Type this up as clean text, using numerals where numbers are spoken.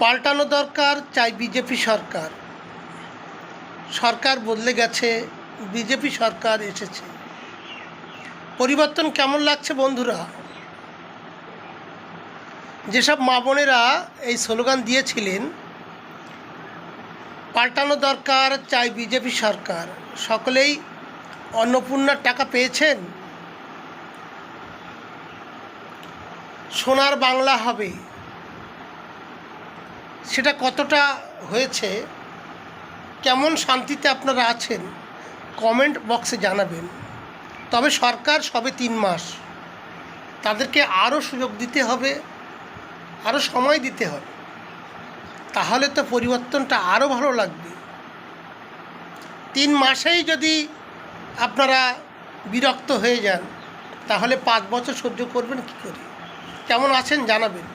পাল্টানো দরকার, চাই বিজেপি সরকার। সরকার বদলে গেছে, বিজেপি সরকার এসেছে। পরিবর্তন কেমন লাগছে বন্ধুরা? যেসব মা বোনেরা এই স্লোগান দিয়েছিলেন, পাল্টানো দরকার, চাই বিজেপি সরকার, সকলেই অন্নপূর্ণার টাকা পেয়েছেন? সোনার বাংলা হবে, সেটা কতটা হয়েছে? কেমন শান্তিতে আপনারা আছেন? কমেন্ট বক্সে জানাবেন। তবে সরকার সবে 3 মাস, তাদেরকে আরও সুযোগ দিতে হবে, আরও সময় দিতে হবে, তাহলে তো পরিবর্তনটা আরও ভালো লাগবে। 3 মাসেই যদি আপনারা বিরক্ত হয়ে যান, তাহলে 5 বছর সহ্য করবেন কী করে? কেমন আছেন জানাবেন।